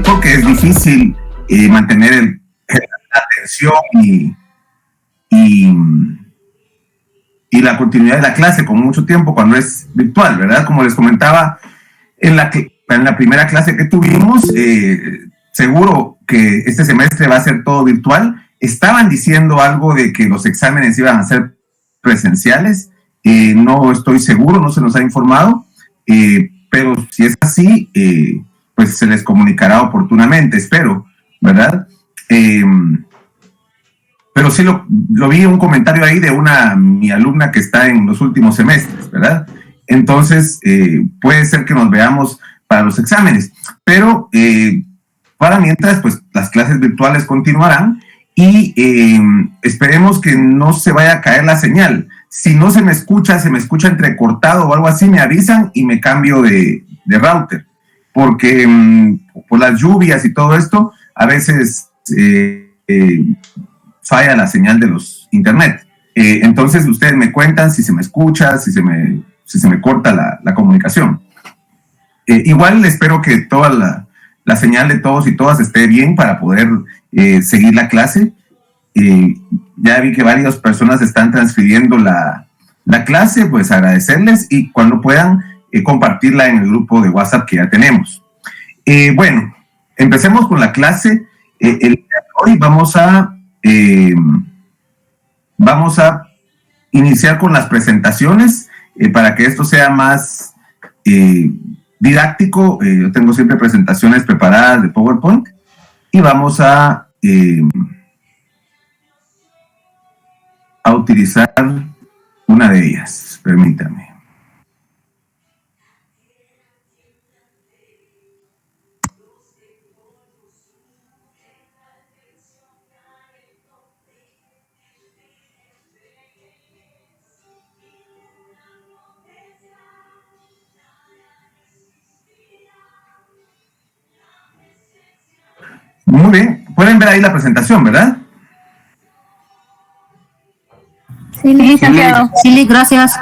porque es difícil mantener la atención y la continuidad de la clase con mucho tiempo cuando es virtual, ¿verdad? Como les comentaba, en la primera clase que tuvimos, seguro que este semestre va a ser todo virtual. Estaban diciendo algo de que los exámenes iban a ser presenciales. No estoy seguro, no se nos ha informado, pero si es así, pues se les comunicará oportunamente, espero, ¿verdad? Pero sí lo vi un comentario ahí de mi alumna que está en los últimos semestres, ¿verdad? Entonces, puede ser que nos veamos para los exámenes, pero para mientras, pues las clases virtuales continuarán y esperemos que no se vaya a caer la señal. Si no se me escucha entrecortado o algo así, me avisan y me cambio de router, porque por las lluvias y todo esto, a veces falla la señal de los internet. Entonces ustedes me cuentan si se me escucha, si se me corta la comunicación. Igual espero que toda la señal de todos y todas esté bien para poder seguir la clase. Ya vi que varias personas están transfiriendo la clase, pues agradecerles y cuando puedan compartirla en el grupo de WhatsApp que ya tenemos. Bueno, empecemos con la clase. El día de hoy vamos a iniciar con las presentaciones para que esto sea más didáctico. Yo tengo siempre presentaciones preparadas de PowerPoint y vamos a utilizar una de ellas. Permítame. Muy bien, pueden ver ahí la presentación, ¿verdad? Sí, Santiago. Sí, gracias.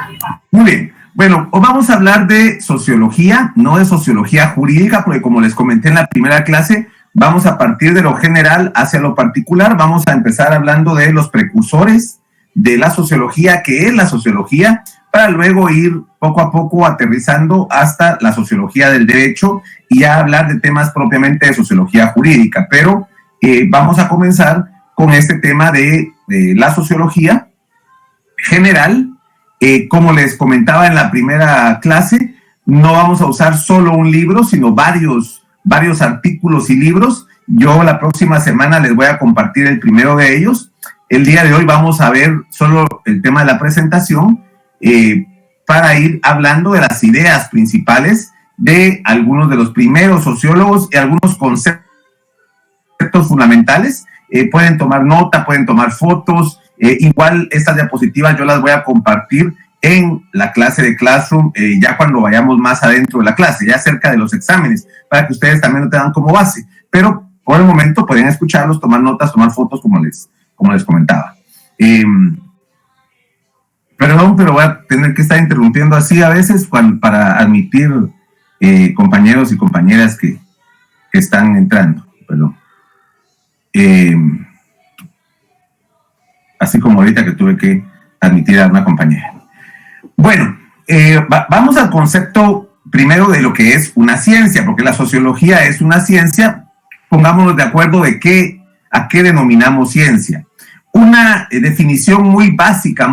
Muy bien. Bueno, hoy vamos a hablar de sociología, no de sociología jurídica, porque como les comenté en la primera clase, vamos a partir de lo general hacia lo particular. Vamos a empezar hablando de los precursores de la sociología, qué es la sociología, para luego ir poco a poco aterrizando hasta la sociología del derecho y ya hablar de temas propiamente de sociología jurídica. Pero vamos a comenzar con este tema de la sociología general. Como les comentaba en la primera clase, no vamos a usar solo un libro, sino varios artículos y libros. Yo la próxima semana les voy a compartir el primero de ellos. El día de hoy vamos a ver solo el tema de la presentación para ir hablando de las ideas principales de algunos de los primeros sociólogos y algunos conceptos fundamentales. Pueden tomar nota, pueden tomar fotos. Igual estas diapositivas yo las voy a compartir en la clase de Classroom ya cuando vayamos más adentro de la clase, ya cerca de los exámenes, para que ustedes también lo tengan como base. Pero por el momento pueden escucharlos, tomar notas, tomar fotos como les comentaba. Perdón, pero voy a tener que estar interrumpiendo así a veces para admitir compañeros y compañeras que están entrando. Perdón. Así como ahorita que tuve que admitir a una compañera. Bueno, vamos al concepto primero de lo que es una ciencia, porque la sociología es una ciencia. Pongámonos de acuerdo de a qué denominamos ciencia. Una definición muy básica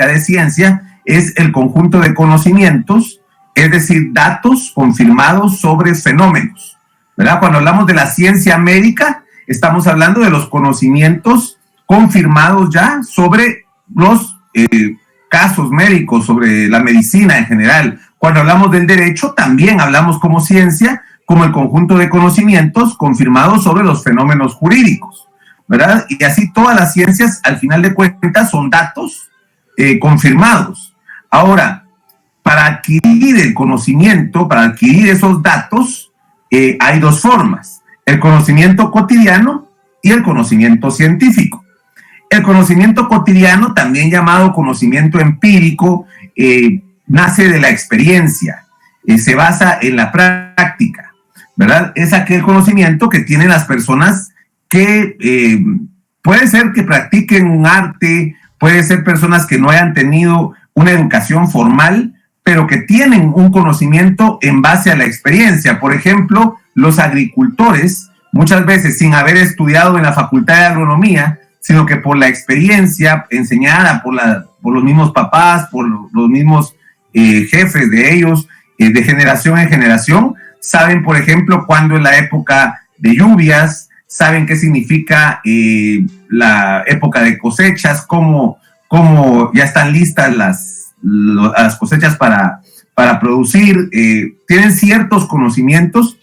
de ciencia es el conjunto de conocimientos, es decir, datos confirmados sobre fenómenos, ¿verdad? Cuando hablamos de la ciencia médica, estamos hablando de los conocimientos confirmados ya sobre los casos médicos, sobre la medicina en general. Cuando hablamos del derecho, también hablamos como ciencia, como el conjunto de conocimientos confirmados sobre los fenómenos jurídicos, ¿verdad? Y así todas las ciencias, al final de cuentas, son datos confirmados. Ahora, para adquirir el conocimiento, para adquirir esos datos, hay dos formas: el conocimiento cotidiano y el conocimiento científico. El conocimiento cotidiano, también llamado conocimiento empírico, nace de la experiencia, se basa en la práctica, ¿verdad? Es aquel conocimiento que tienen las personas que puede ser que practiquen un arte, puede ser personas que no hayan tenido una educación formal, pero que tienen un conocimiento en base a la experiencia. Por ejemplo, los agricultores, muchas veces sin haber estudiado en la Facultad de Agronomía, sino que por la experiencia enseñada por los mismos papás, por los mismos jefes de ellos, de generación en generación, saben, por ejemplo, cuándo es la época de lluvias, saben qué significa la época de cosechas, cómo ya están listas las cosechas para producir, tienen ciertos conocimientos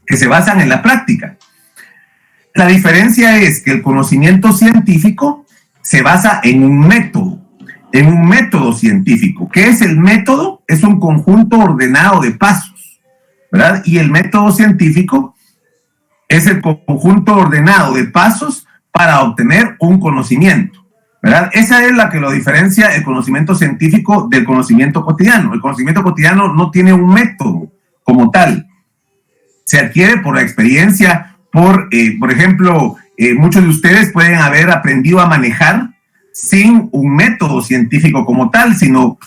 que se basan en la práctica. La diferencia es que el conocimiento científico se basa en un método científico. ¿Qué es el método? Es un conjunto ordenado de pasos, ¿verdad? Y el método científico es el conjunto ordenado de pasos para obtener un conocimiento, ¿verdad? Esa es la que lo diferencia el conocimiento científico del conocimiento cotidiano. El conocimiento cotidiano no tiene un método como tal. Se adquiere por la experiencia, por ejemplo, muchos de ustedes pueden haber aprendido a manejar sin un método científico como tal, sino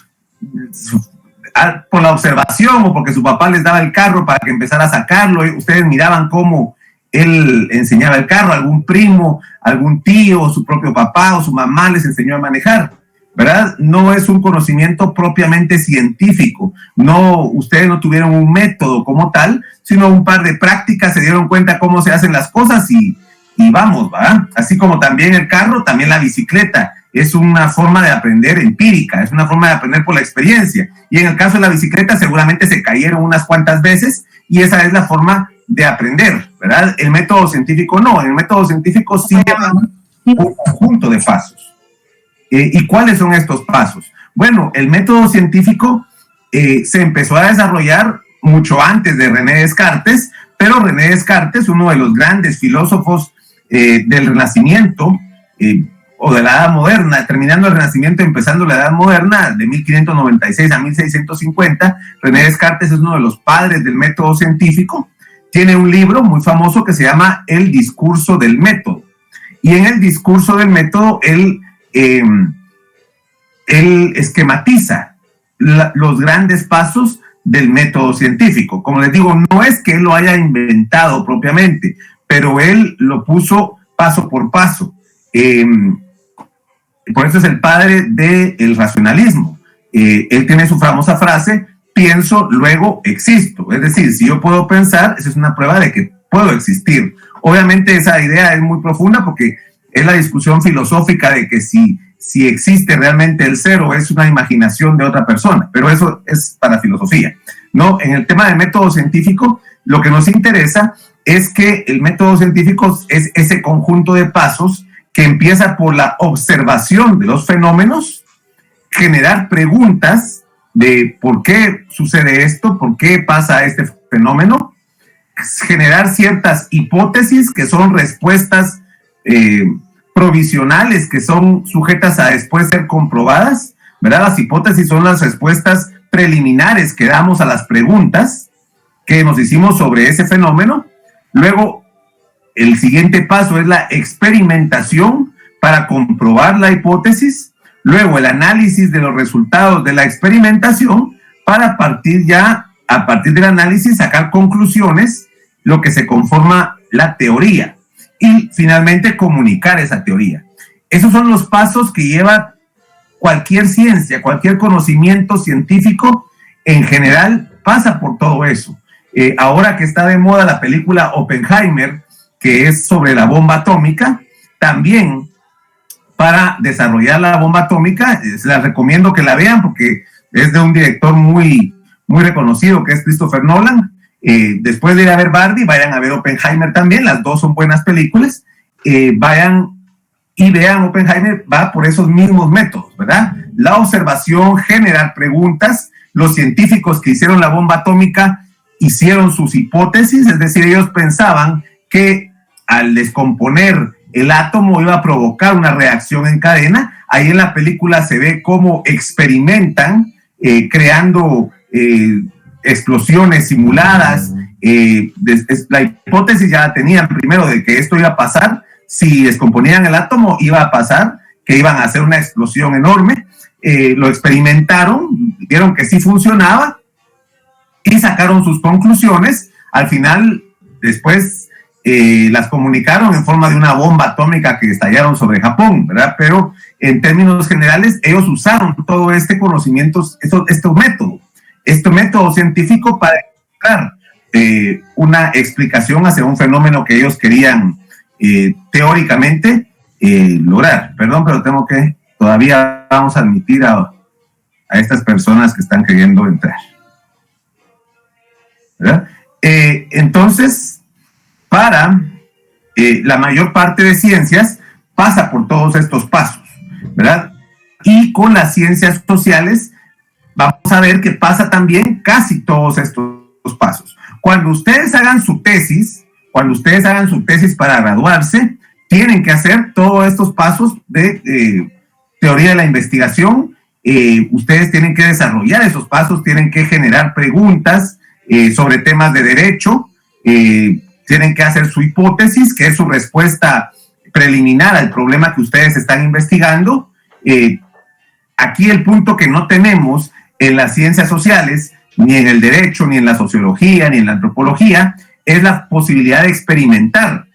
por la observación o porque su papá les daba el carro para que empezara a sacarlo. Ustedes miraban cómo él enseñaba el carro, algún primo, algún tío, su propio papá o su mamá les enseñó a manejar, ¿verdad? No es un conocimiento propiamente científico. No, ustedes no tuvieron un método como tal, sino un par de prácticas, se dieron cuenta cómo se hacen las cosas y vamos, ¿verdad? Así como también el carro, también la bicicleta. Es una forma de aprender empírica, es una forma de aprender por la experiencia. Y en el caso de la bicicleta, seguramente se cayeron unas cuantas veces y esa es la forma de aprender, ¿verdad? El método científico no, el método científico sí lleva un conjunto de pasos. ¿Y cuáles son estos pasos? Bueno, el método científico se empezó a desarrollar mucho antes de René Descartes, pero René Descartes, uno de los grandes filósofos del Renacimiento, o de la Edad Moderna, terminando el Renacimiento, empezando la Edad Moderna, de 1596 a 1650, René Descartes es uno de los padres del método científico. Tiene un libro muy famoso que se llama El discurso del método. Y en el discurso del método, él esquematiza los grandes pasos del método científico. Como les digo, no es que él lo haya inventado propiamente, pero él lo puso paso por paso. Por eso es el padre del racionalismo. Él tiene su famosa frase: pienso, luego existo. Es decir, si yo puedo pensar, esa es una prueba de que puedo existir. Obviamente esa idea es muy profunda porque es la discusión filosófica de que si existe realmente el ser o es una imaginación de otra persona, pero eso es para filosofía, ¿no? En el tema del método científico, lo que nos interesa es que el método científico es ese conjunto de pasos que empieza por la observación de los fenómenos, generar preguntas de por qué sucede esto, por qué pasa este fenómeno, generar ciertas hipótesis que son respuestas provisionales que son sujetas a después ser comprobadas, ¿verdad? Las hipótesis son las respuestas preliminares que damos a las preguntas que nos hicimos sobre ese fenómeno. Luego, el siguiente paso es la experimentación para comprobar la hipótesis. Luego, el análisis de los resultados de la experimentación para a partir del análisis sacar conclusiones, lo que se conforma la teoría. Y finalmente comunicar esa teoría. Esos son los pasos que lleva cualquier ciencia, cualquier conocimiento científico en general pasa por todo eso. Ahora que está de moda la película Oppenheimer, que es sobre la bomba atómica, también para desarrollar la bomba atómica, les recomiendo que la vean porque es de un director muy, muy reconocido que es Christopher Nolan. Después de ir a ver Barbie, vayan a ver Oppenheimer también, las dos son buenas películas. Vayan y vean Oppenheimer, va por esos mismos métodos, ¿verdad? La observación, generar preguntas. Los científicos que hicieron la bomba atómica hicieron sus hipótesis, es decir, ellos pensaban que al descomponer el átomo iba a provocar una reacción en cadena. Ahí en la película se ve cómo experimentan creando explosiones simuladas la hipótesis ya la tenían primero de que esto iba a pasar, si descomponían el átomo iba a pasar, que iban a hacer una explosión enorme, lo experimentaron, vieron que sí funcionaba y sacaron sus conclusiones. Al final, después las comunicaron en forma de una bomba atómica que estallaron sobre Japón, ¿verdad? Pero en términos generales, ellos usaron todo este conocimiento, este método científico para encontrar una explicación hacia un fenómeno que ellos querían teóricamente lograr. Perdón, pero todavía vamos a admitir a estas personas que están queriendo entrar, ¿verdad? Entonces, para la mayor parte de ciencias pasa por todos estos pasos, ¿verdad? Y con las ciencias sociales vamos a ver que pasa también casi todos estos pasos. Cuando ustedes hagan su tesis para graduarse, tienen que hacer todos estos pasos de teoría de la investigación. Ustedes tienen que desarrollar esos pasos, tienen que generar preguntas sobre temas de derecho, tienen que hacer su hipótesis, que es su respuesta preliminar al problema que ustedes están investigando. Aquí el punto que no tenemos en las ciencias sociales, ni en el derecho, ni en la sociología, ni en la antropología, es la posibilidad de experimentar,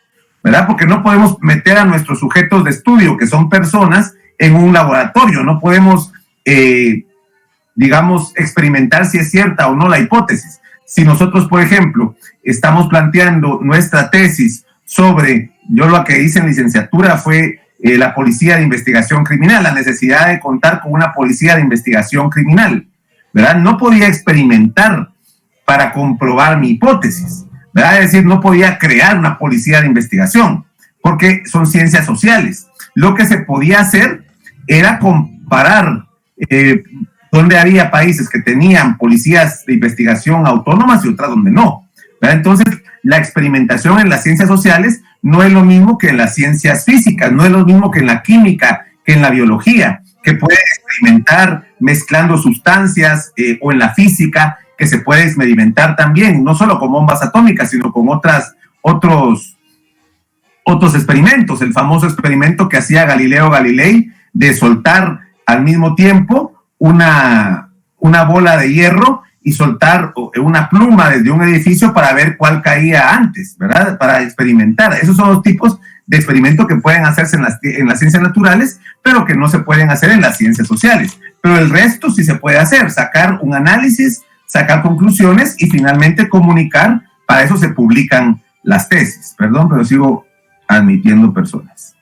¿verdad? Porque no podemos meter a nuestros sujetos de estudio, que son personas, en un laboratorio. No podemos, experimentar si es cierta o no la hipótesis. Si nosotros, por ejemplo, estamos planteando nuestra tesis sobre, yo lo que hice en licenciatura fue la policía de investigación criminal, la necesidad de contar con una policía de investigación criminal, ¿verdad? No podía experimentar para comprobar mi hipótesis, ¿verdad? Es decir, no podía crear una policía de investigación, porque son ciencias sociales. Lo que se podía hacer era comparar donde había países que tenían policías de investigación autónomas y otras donde no, ¿verdad? Entonces, la experimentación en las ciencias sociales no es lo mismo que en las ciencias físicas, no es lo mismo que en la química, que en la biología, que puede experimentar mezclando sustancias, o en la física, que se puede experimentar también, no solo con bombas atómicas, sino con otros experimentos. El famoso experimento que hacía Galileo Galilei de soltar al mismo tiempo una bola de hierro y soltar una pluma desde un edificio para ver cuál caía antes, ¿verdad? Para experimentar. Esos son los tipos de experimentos que pueden hacerse en las ciencias naturales, pero que no se pueden hacer en las ciencias sociales. Pero el resto sí se puede hacer, sacar un análisis, sacar conclusiones y finalmente comunicar. Para eso se publican las tesis. Perdón, pero sigo admitiendo personas.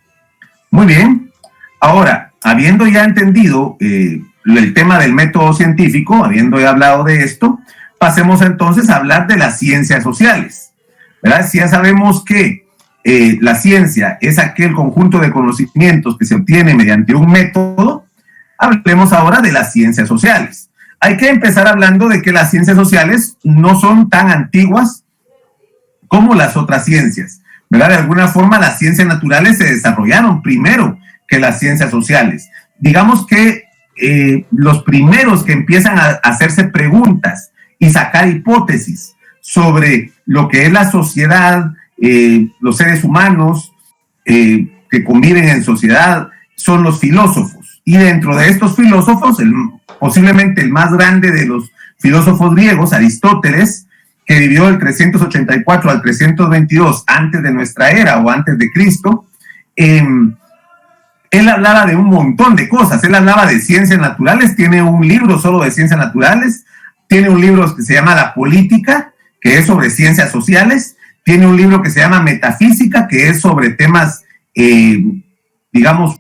Muy bien. Ahora, habiendo ya entendido el tema del método científico, habiendo ya hablado de esto, pasemos entonces a hablar de las ciencias sociales, ¿verdad? Si ya sabemos que la ciencia es aquel conjunto de conocimientos que se obtiene mediante un método, hablemos ahora de las ciencias sociales. Hay que empezar hablando de que las ciencias sociales no son tan antiguas como las otras ciencias, ¿verdad? De alguna forma las ciencias naturales se desarrollaron primero que las ciencias sociales. Digamos que los primeros que empiezan a hacerse preguntas y sacar hipótesis sobre lo que es la sociedad, los seres humanos que conviven en sociedad, son los filósofos. Y dentro de estos filósofos, posiblemente el más grande de los filósofos griegos, Aristóteles, que vivió del 384 al 322 antes de nuestra era o antes de Cristo, él hablaba de un montón de cosas. Él hablaba de ciencias naturales, tiene un libro solo de ciencias naturales, tiene un libro que se llama La Política, que es sobre ciencias sociales, tiene un libro que se llama Metafísica, que es sobre temas,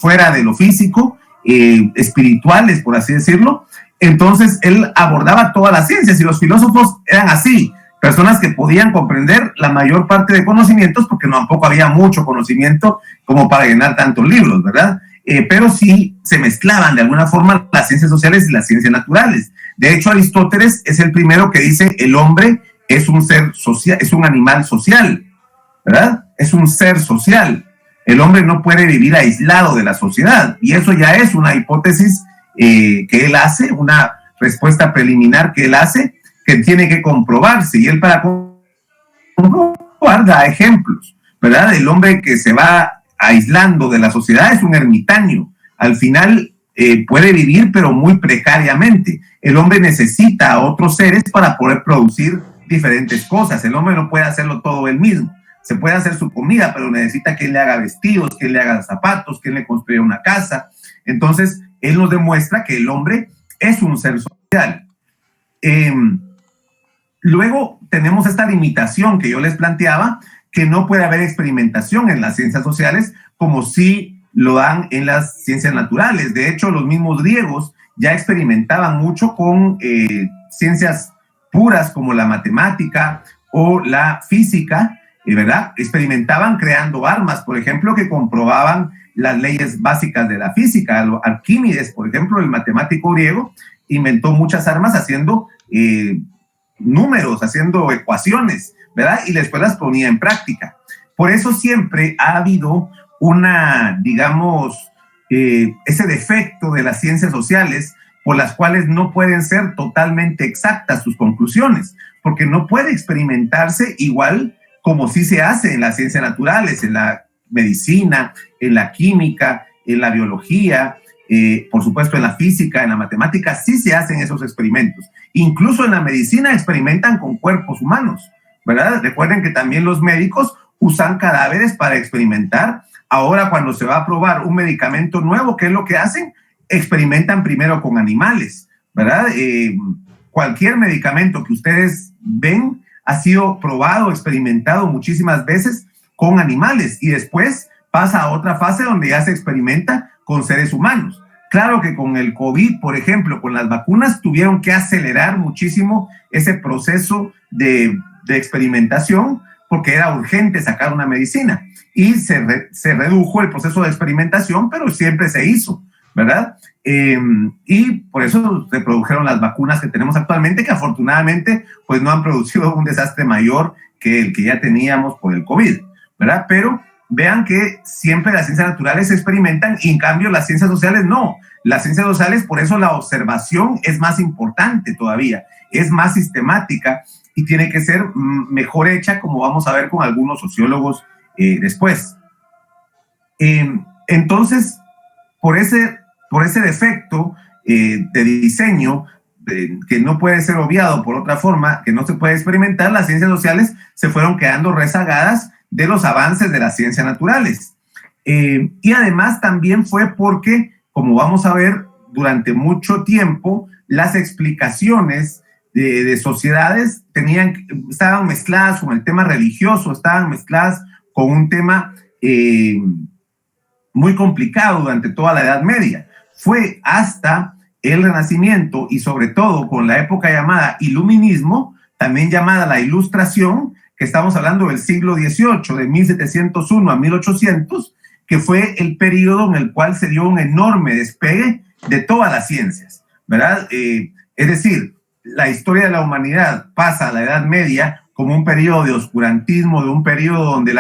fuera de lo físico, espirituales, por así decirlo. Entonces, él abordaba todas las ciencias y los filósofos eran así, personas que podían comprender la mayor parte de conocimientos, porque tampoco había mucho conocimiento como para llenar tantos libros, ¿verdad? Pero sí se mezclaban de alguna forma las ciencias sociales y las ciencias naturales. De hecho, Aristóteles es el primero que dice el hombre es un ser social, es un animal social, ¿verdad? Es un ser social. El hombre no puede vivir aislado de la sociedad, y eso ya es una hipótesis que él hace, una respuesta preliminar que él hace, que tiene que comprobarse, y él para comprobar, da ejemplos, ¿verdad? El hombre que se va aislando de la sociedad es un ermitaño. Al final puede vivir, pero muy precariamente. El hombre necesita a otros seres para poder producir diferentes cosas. El hombre no puede hacerlo todo él mismo. Se puede hacer su comida, pero necesita que él le haga vestidos, que él le haga zapatos, que él le construya una casa. Entonces, él nos demuestra que el hombre es un ser social. Luego tenemos esta limitación que yo les planteaba, que no puede haber experimentación en las ciencias sociales como sí lo dan en las ciencias naturales. De hecho, los mismos griegos ya experimentaban mucho con ciencias puras como la matemática o la física, ¿verdad? Experimentaban creando armas, por ejemplo, que comprobaban las leyes básicas de la física. Arquímedes, por ejemplo, el matemático griego, inventó muchas armas haciendo números, haciendo ecuaciones, ¿verdad? Y después las ponía en práctica. Por eso siempre ha habido una, digamos, ese defecto de las ciencias sociales por las cuales no pueden ser totalmente exactas sus conclusiones, porque no puede experimentarse igual como sí se hace en las ciencias naturales, en la medicina, en la química, en la biología, por supuesto en la física, en la matemática, sí se hacen esos experimentos. Incluso en la medicina experimentan con cuerpos humanos, ¿verdad? Recuerden que también los médicos usan cadáveres para experimentar. Ahora, cuando se va a probar un medicamento nuevo, ¿qué es lo que hacen? Experimentan primero con animales, ¿verdad? Cualquier medicamento que ustedes ven ha sido probado, experimentado muchísimas veces con animales y después pasa a otra fase donde ya se experimenta con seres humanos. Claro que con el COVID, por ejemplo, con las vacunas, tuvieron que acelerar muchísimo ese proceso de experimentación porque era urgente sacar una medicina y se redujo el proceso de experimentación, pero siempre se hizo, ¿verdad? Y por eso se produjeron las vacunas que tenemos actualmente, que afortunadamente pues no han producido un desastre mayor que el que ya teníamos por el COVID, ¿verdad? Pero vean que siempre las ciencias naturales se experimentan y en cambio las ciencias sociales no. Las ciencias sociales, por eso la observación es más importante todavía, es más sistemática y tiene que ser mejor hecha, como vamos a ver con algunos sociólogos después. Entonces, por ese defecto de diseño que no puede ser obviado por otra forma, que no se puede experimentar, las ciencias sociales se fueron quedando rezagadas de los avances de las ciencias naturales. Y además también fue porque, como vamos a ver, durante mucho tiempo, las explicaciones de sociedades estaban mezcladas con el tema religioso, estaban mezcladas con un tema muy complicado durante toda la Edad Media. Fue hasta el Renacimiento y sobre todo con la época llamada Iluminismo, también llamada la Ilustración, que estamos hablando del siglo XVIII, de 1701 a 1800, que fue el periodo en el cual se dio un enorme despegue de todas las ciencias, ¿verdad? Es decir, la historia de la humanidad pasa a la Edad Media como un periodo de oscurantismo, de un periodo donde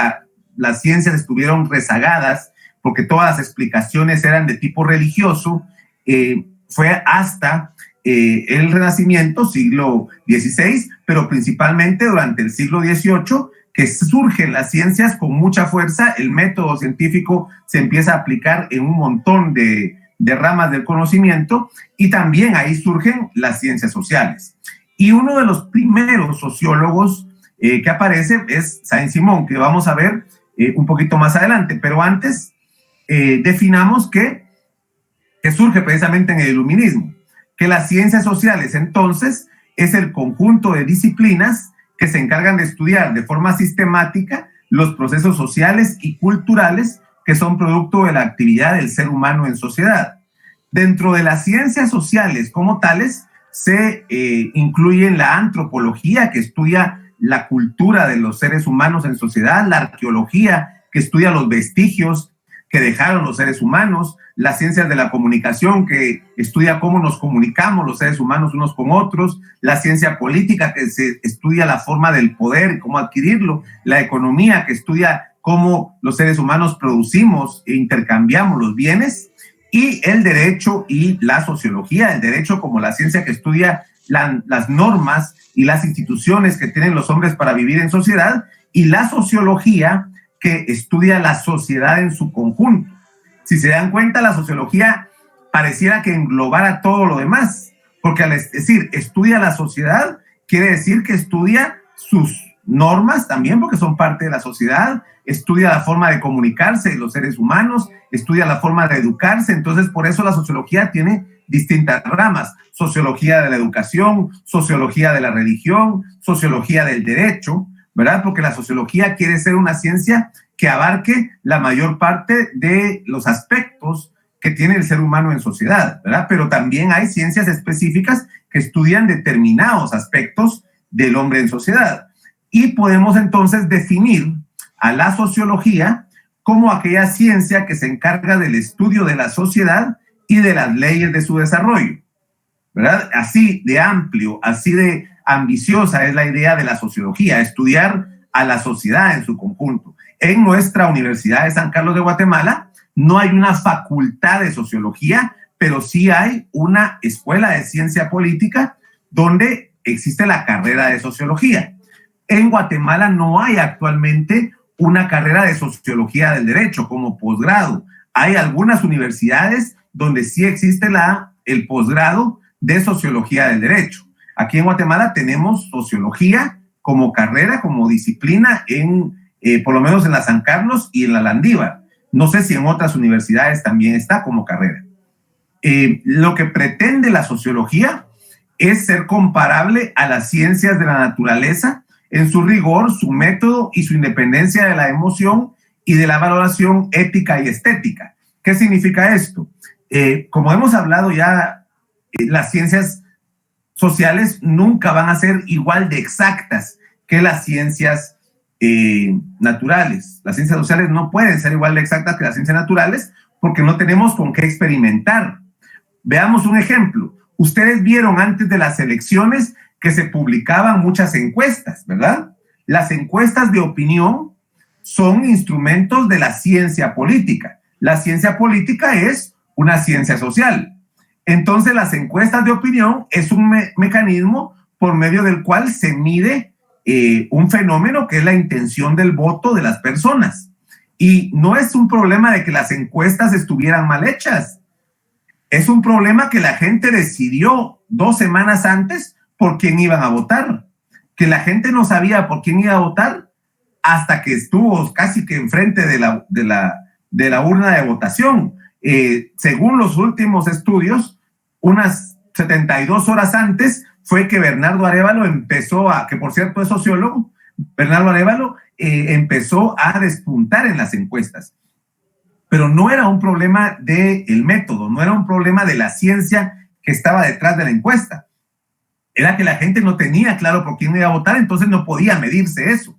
las ciencias estuvieron rezagadas porque todas las explicaciones eran de tipo religioso. Fue hasta el Renacimiento, siglo XVI, pero principalmente durante el siglo XVIII, que surgen las ciencias con mucha fuerza, el método científico se empieza a aplicar en un montón de ramas del conocimiento y también ahí surgen las ciencias sociales. Y uno de los primeros sociólogos que aparece es Saint-Simon, que vamos a ver un poquito más adelante, pero antes definamos que surge precisamente en el iluminismo, que las ciencias sociales entonces es el conjunto de disciplinas que se encargan de estudiar de forma sistemática los procesos sociales y culturales que son producto de la actividad del ser humano en sociedad. Dentro de las ciencias sociales como tales se incluyen la antropología, que estudia la cultura de los seres humanos en sociedad, la arqueología, que estudia los vestigios que dejaron los seres humanos, las ciencias de la comunicación, que estudia cómo nos comunicamos los seres humanos unos con otros, la ciencia política, que se estudia la forma del poder y cómo adquirirlo, la economía, que estudia cómo los seres humanos producimos e intercambiamos los bienes, y el derecho y la sociología, el derecho como la ciencia que estudia las normas y las instituciones que tienen los hombres para vivir en sociedad, y la sociología, que estudia la sociedad en su conjunto. Si se dan cuenta, la sociología pareciera que englobara todo lo demás, porque al decir estudia la sociedad, quiere decir que estudia sus normas también, porque son parte de la sociedad, estudia la forma de comunicarse de los seres humanos, estudia la forma de educarse. Entonces, por eso la sociología tiene distintas ramas: sociología de la educación, sociología de la religión, sociología del derecho, ¿verdad? Porque la sociología quiere ser una ciencia que abarque la mayor parte de los aspectos que tiene el ser humano en sociedad, ¿verdad? Pero también hay ciencias específicas que estudian determinados aspectos del hombre en sociedad. Y podemos entonces definir a la sociología como aquella ciencia que se encarga del estudio de la sociedad y de las leyes de su desarrollo, ¿verdad? Así de amplio, así de ambiciosa es la idea de la sociología, estudiar a la sociedad en su conjunto. En nuestra Universidad de San Carlos de Guatemala no hay una facultad de sociología, pero sí hay una escuela de ciencia política donde existe la carrera de sociología. En Guatemala no hay actualmente una carrera de sociología del derecho como posgrado. Hay algunas universidades donde sí existe el posgrado de sociología del derecho. Aquí en Guatemala tenemos sociología como carrera, como disciplina, por lo menos en la San Carlos y en la Landívar. No sé si en otras universidades también está como carrera. Lo que pretende la sociología es ser comparable a las ciencias de la naturaleza en su rigor, su método y su independencia de la emoción y de la valoración ética y estética. ¿Qué significa esto? Como hemos hablado ya, las ciencias sociales nunca van a ser igual de exactas que las ciencias naturales. Las ciencias sociales no pueden ser igual de exactas que las ciencias naturales porque no tenemos con qué experimentar. Veamos un ejemplo. Ustedes vieron antes de las elecciones que se publicaban muchas encuestas, ¿verdad? Las encuestas de opinión son instrumentos de la ciencia política. La ciencia política es una ciencia social. Entonces, las encuestas de opinión es un mecanismo por medio del cual se mide un fenómeno que es la intención del voto de las personas. Y no es un problema de que las encuestas estuvieran mal hechas. Es un problema que la gente decidió 2 semanas antes por quién iban a votar. Que la gente no sabía por quién iba a votar hasta que estuvo casi que enfrente de la urna de votación. Según los últimos estudios, unas 72 horas antes fue que Bernardo Arévalo empezó que por cierto es sociólogo, Bernardo Arévalo empezó a despuntar en las encuestas. Pero no era un problema del método, no era un problema de la ciencia que estaba detrás de la encuesta. Era que la gente no tenía claro por quién iba a votar, entonces no podía medirse eso.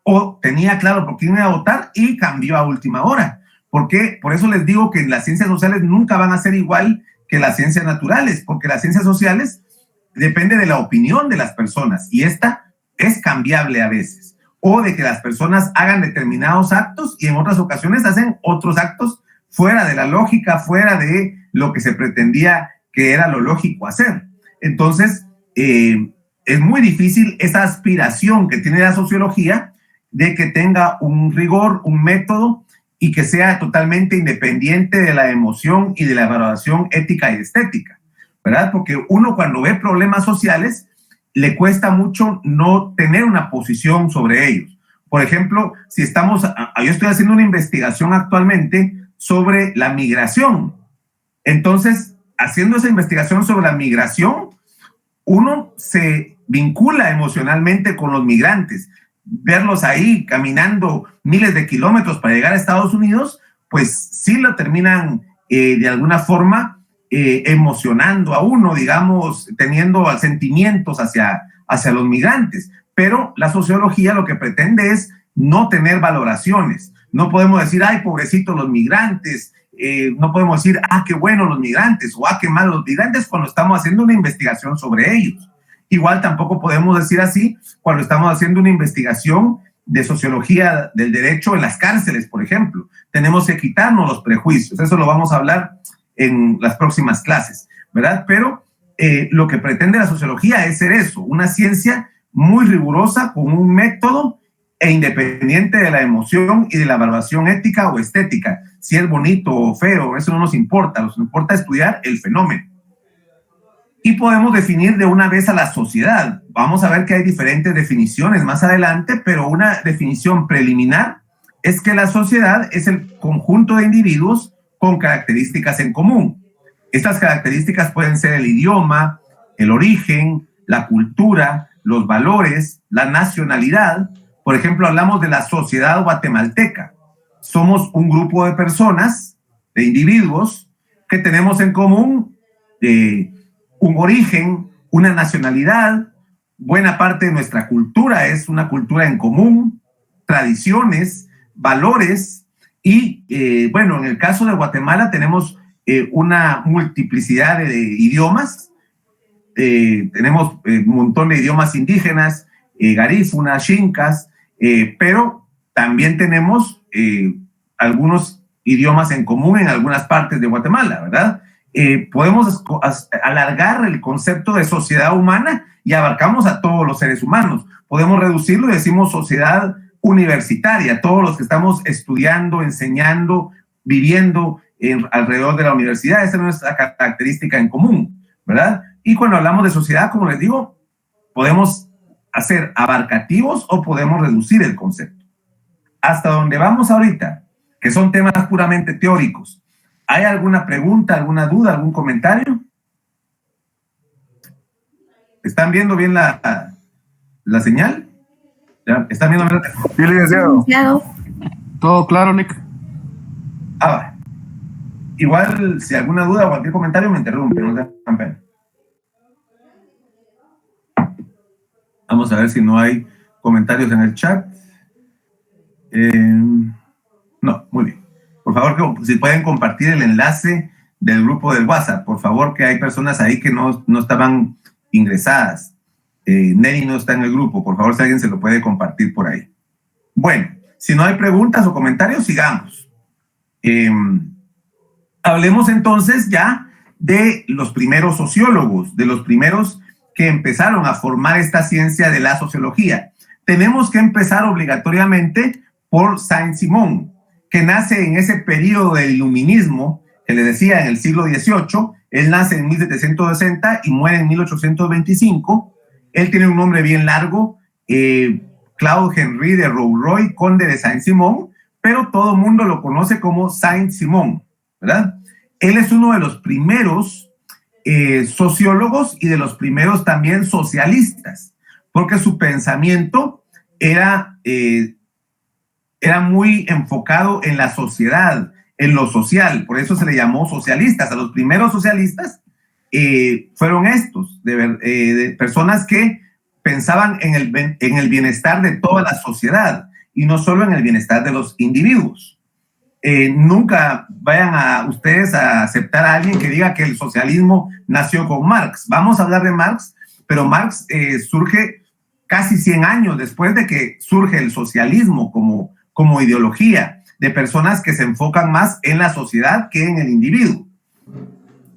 O tenía claro por quién iba a votar y cambió a última hora. Porque por eso les digo que las ciencias sociales nunca van a ser igual que las ciencias naturales, porque las ciencias sociales depende de la opinión de las personas y esta es cambiable a veces. O de que las personas hagan determinados actos y en otras ocasiones hacen otros actos fuera de la lógica, fuera de lo que se pretendía que era lo lógico hacer. Entonces, es muy difícil esa aspiración que tiene la sociología de que tenga un rigor, un método y que sea totalmente independiente de la emoción y de la valoración ética y estética, ¿verdad? Porque uno cuando ve problemas sociales le cuesta mucho no tener una posición sobre ellos. Por ejemplo, yo estoy haciendo una investigación actualmente sobre la migración. Entonces, haciendo esa investigación sobre la migración, uno se vincula emocionalmente con los migrantes. Verlos ahí caminando miles de kilómetros para llegar a Estados Unidos, pues sí lo terminan de alguna forma emocionando a uno, digamos, teniendo sentimientos hacia los migrantes. Pero la sociología lo que pretende es no tener valoraciones. No podemos decir, ay, pobrecitos los migrantes. No podemos decir, qué bueno los migrantes o qué mal los migrantes cuando estamos haciendo una investigación sobre ellos. Igual tampoco podemos decir así cuando estamos haciendo una investigación de sociología del derecho en las cárceles, por ejemplo. Tenemos que quitarnos los prejuicios. Eso lo vamos a hablar en las próximas clases, ¿verdad? Pero lo que pretende la sociología es ser eso, una ciencia muy rigurosa, con un método e independiente de la emoción y de la evaluación ética o estética. Si es bonito o feo, eso no nos importa, nos importa estudiar el fenómeno. Y podemos definir de una vez a la sociedad. Vamos a ver que hay diferentes definiciones más adelante, pero una definición preliminar es que la sociedad es el conjunto de individuos con características en común. Estas características pueden ser el idioma, el origen, la cultura, los valores, la nacionalidad. Por ejemplo, hablamos de la sociedad guatemalteca. Somos un grupo de personas, de individuos, que tenemos en común un origen, una nacionalidad. Buena parte de nuestra cultura es una cultura en común, tradiciones, valores. Y bueno, en el caso de Guatemala tenemos una multiplicidad de idiomas. Tenemos un montón de idiomas indígenas, garífunas, xincas, pero también tenemos algunos idiomas en común en algunas partes de Guatemala, ¿verdad? Podemos alargar el concepto de sociedad humana y abarcamos a todos los seres humanos. Podemos reducirlo y decimos sociedad universitaria, todos los que estamos estudiando, enseñando, viviendo alrededor de la universidad. Esa es nuestra característica en común, ¿verdad? Y cuando hablamos de sociedad, como les digo, podemos hacer abarcativos o podemos reducir el concepto. Hasta donde vamos ahorita, que son temas puramente teóricos, ¿hay alguna pregunta, alguna duda, algún comentario? ¿Están viendo bien la señal? ¿Ya? ¿Están viendo bien? Sí, licenciado. Todo claro, Nick. Va. Igual, si alguna duda o cualquier comentario, me interrumpe, no se hagan pena. Vamos a ver si no hay comentarios en el chat. No, muy bien. Por favor, si pueden compartir el enlace del grupo del WhatsApp. Por favor, que hay personas ahí que no estaban ingresadas. Nelly no está en el grupo. Por favor, si alguien se lo puede compartir por ahí. Bueno, si no hay preguntas o comentarios, sigamos. Hablemos entonces ya de los primeros sociólogos, de los primeros que empezaron a formar esta ciencia de la sociología. Tenemos que empezar obligatoriamente por Saint-Simon, que nace en ese periodo del iluminismo, que le decía en el siglo XVIII. Él nace en 1760 y muere en 1825. Él tiene un nombre bien largo, Claude Henry de Rouvroy, conde de Saint-Simon, pero todo el mundo lo conoce como Saint-Simon, ¿verdad? Él es uno de los primeros sociólogos y de los primeros también socialistas, porque su pensamiento era muy enfocado en la sociedad, en lo social. Por eso se le llamó socialistas. A los primeros socialistas fueron estos, de personas que pensaban en el bienestar de toda la sociedad y no solo en el bienestar de los individuos. Nunca vayan ustedes a aceptar a alguien que diga que el socialismo nació con Marx. Vamos a hablar de Marx, pero Marx surge casi 100 años después de que surge el socialismo como ideología de personas que se enfocan más en la sociedad que en el individuo.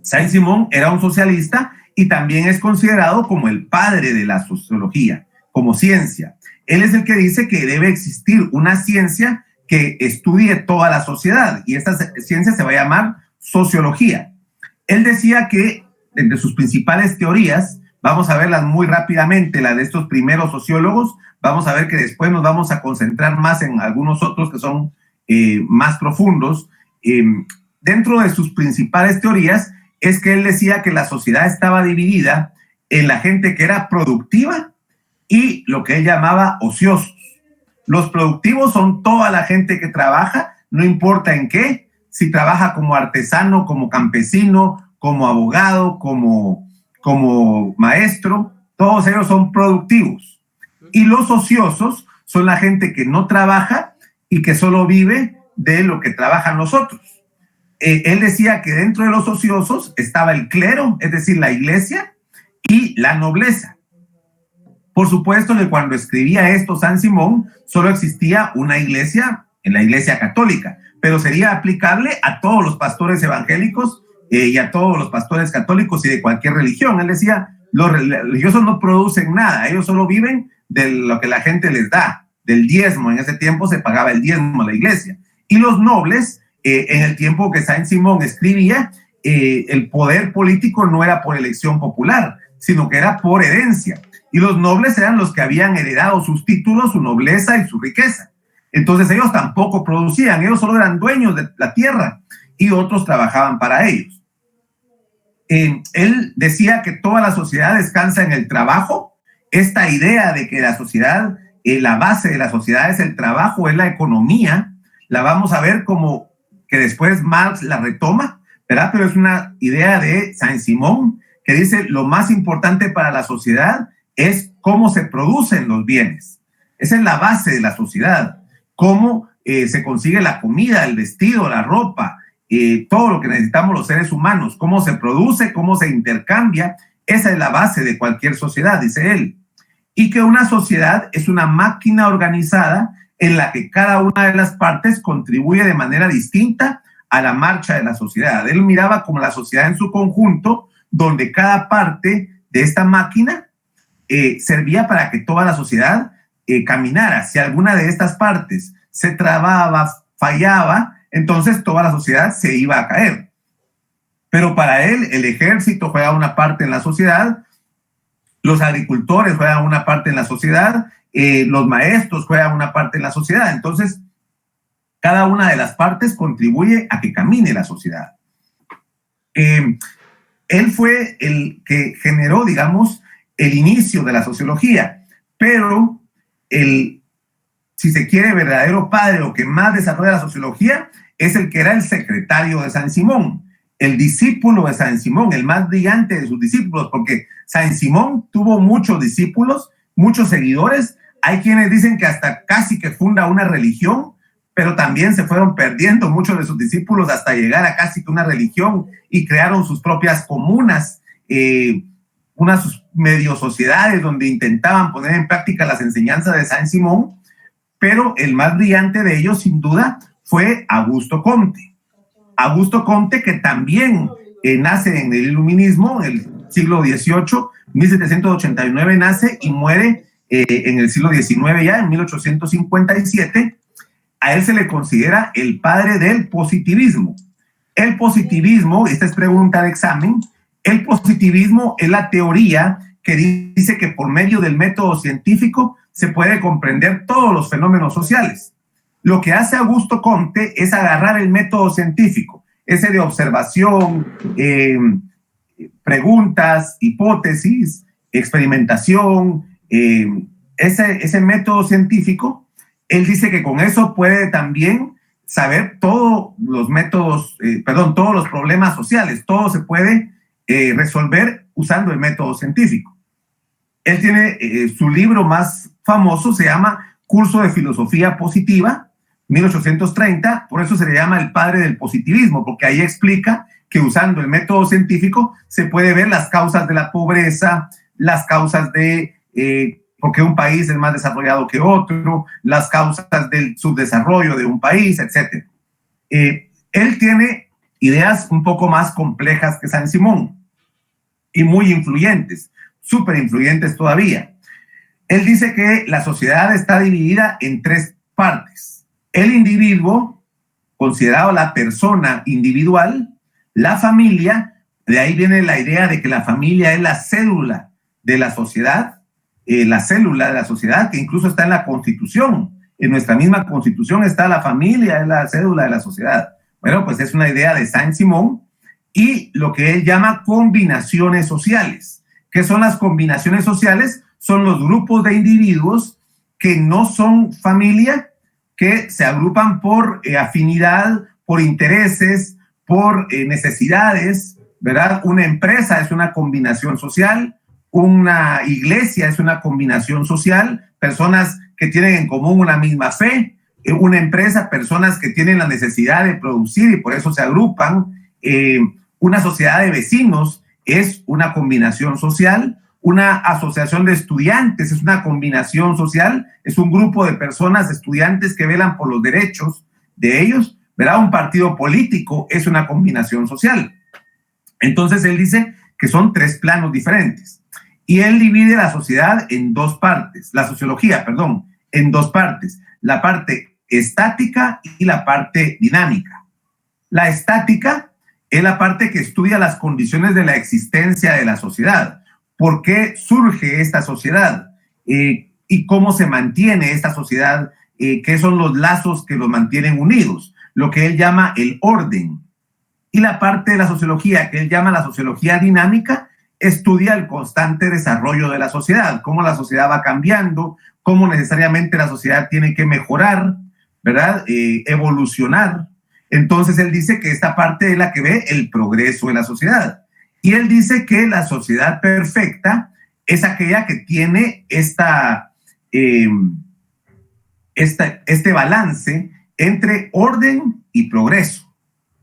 Saint-Simon era un socialista y también es considerado como el padre de la sociología, como ciencia. Él es el que dice que debe existir una ciencia que estudie toda la sociedad, y esta ciencia se va a llamar sociología. Él decía que entre sus principales teorías, vamos a verlas muy rápidamente, la de estos primeros sociólogos, vamos a ver que después nos vamos a concentrar más en algunos otros que son más profundos. Dentro de sus principales teorías es que él decía que la sociedad estaba dividida en la gente que era productiva y lo que él llamaba ociosos. Los productivos son toda la gente que trabaja, no importa en qué, si trabaja como artesano, como campesino, como abogado, como maestro, todos ellos son productivos. Y los ociosos son la gente que no trabaja y que solo vive de lo que trabajan los otros. Él decía que dentro de los ociosos estaba el clero, es decir, la iglesia, y la nobleza. Por supuesto que cuando escribía esto Saint-Simon, solo existía una iglesia, en la iglesia católica, pero sería aplicable a todos los pastores evangélicos y a todos los pastores católicos y de cualquier religión. Él decía, los religiosos no producen nada, ellos solo viven de lo que la gente les da, del diezmo. En ese tiempo se pagaba el diezmo a la iglesia. Y los nobles, en el tiempo que Saint-Simon escribía, el poder político no era por elección popular, sino que era por herencia. Y los nobles eran los que habían heredado sus títulos, su nobleza y su riqueza. Entonces ellos tampoco producían, ellos solo eran dueños de la tierra y otros trabajaban para ellos. Él decía que toda la sociedad descansa en el trabajo. Esta idea de que la sociedad, la base de la sociedad es el trabajo, es la economía, la vamos a ver como que después Marx la retoma, ¿verdad? Pero es una idea de Saint-Simon que dice lo más importante para la sociedad es cómo se producen los bienes. Esa es la base de la sociedad. Cómo se consigue la comida, el vestido, la ropa, todo lo que necesitamos los seres humanos, cómo se produce, cómo se intercambia. Esa es la base de cualquier sociedad, dice él. Y que una sociedad es una máquina organizada en la que cada una de las partes contribuye de manera distinta a la marcha de la sociedad. Él miraba como la sociedad en su conjunto, donde cada parte de esta máquina servía para que toda la sociedad caminara. Si alguna de estas partes se trababa, fallaba, entonces toda la sociedad se iba a caer. Pero para él, el ejército juega una parte en la sociedad, los agricultores juegan una parte en la sociedad, los maestros juegan una parte en la sociedad. Entonces, cada una de las partes contribuye a que camine la sociedad. Él fue el que generó, digamos, el inicio de la sociología, pero si se quiere, verdadero padre o que más desarrolla la sociología es el que era el secretario de Saint-Simon, el discípulo de Saint-Simon, el más brillante de sus discípulos, porque Saint-Simon tuvo muchos discípulos, muchos seguidores. Hay quienes dicen que hasta casi que funda una religión, pero también se fueron perdiendo muchos de sus discípulos hasta llegar a casi que una religión y crearon sus propias comunas, unas medio sociedades donde intentaban poner en práctica las enseñanzas de Saint-Simon, pero el más brillante de ellos, sin duda, fue Augusto Comte. Augusto Comte, que también nace en el iluminismo, en el siglo XVIII, 1789 nace y muere en el siglo XIX ya, en 1857. A él se le considera el padre del positivismo. El positivismo, esta es pregunta de examen, el positivismo es la teoría que dice que por medio del método científico se puede comprender todos los fenómenos sociales. Lo que hace Augusto Comte es agarrar el método científico, ese de observación, preguntas, hipótesis, experimentación, ese método científico. Él dice que con eso puede también saber todos los métodos, todos los problemas sociales, todo se puede resolver usando el método científico. Él tiene su libro más famoso, se llama Curso de Filosofía Positiva, 1830, por eso se le llama el padre del positivismo, porque ahí explica que usando el método científico se puede ver las causas de la pobreza, las causas de por qué un país es más desarrollado que otro, las causas del subdesarrollo de un país, etc. Él tiene ideas un poco más complejas que Saint-Simon y muy influyentes, súper influyentes todavía. Él dice que la sociedad está dividida en tres partes. El individuo, considerado la persona individual, la familia, de ahí viene la idea de que la familia es la célula de la sociedad, la célula de la sociedad que incluso está en la Constitución. En nuestra misma Constitución está la familia, es la célula de la sociedad. Bueno, pues es una idea de Saint-Simon y lo que él llama combinaciones sociales. ¿Qué son las combinaciones sociales? Son los grupos de individuos que no son familia, que se agrupan por afinidad, por intereses, por necesidades, ¿verdad? Una empresa es una combinación social, una iglesia es una combinación social, personas que tienen en común una misma fe, una empresa, personas que tienen la necesidad de producir y por eso se agrupan, una sociedad de vecinos es una combinación social, una asociación de estudiantes es una combinación social, es un grupo de personas, estudiantes que velan por los derechos de ellos, ¿verdad? Un partido político es una combinación social. Entonces él dice que son 3 planos diferentes. Y él divide la sociedad en 2 partes, la sociología, perdón, en 2 partes, la parte estática y la parte dinámica. La estática es la parte que estudia las condiciones de la existencia de la sociedad, por qué surge esta sociedad y cómo se mantiene esta sociedad, qué son los lazos que los mantienen unidos, lo que él llama el orden. Y la parte de la sociología, que él llama la sociología dinámica, estudia el constante desarrollo de la sociedad, cómo la sociedad va cambiando, cómo necesariamente la sociedad tiene que mejorar, ¿verdad? Evolucionar. Entonces él dice que esta parte es la que ve el progreso de la sociedad. Y él dice que la sociedad perfecta es aquella que tiene este balance entre orden y progreso.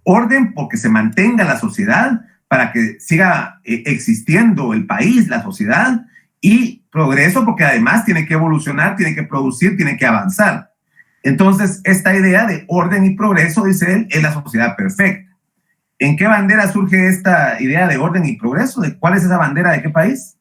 Orden porque se mantenga la sociedad, para que siga existiendo el país, la sociedad, y progreso porque además tiene que evolucionar, tiene que producir, tiene que avanzar. Entonces, esta idea de orden y progreso, dice él, es la sociedad perfecta. ¿En qué bandera surge esta idea de orden y progreso? ¿De cuál es esa bandera? ¿De qué país?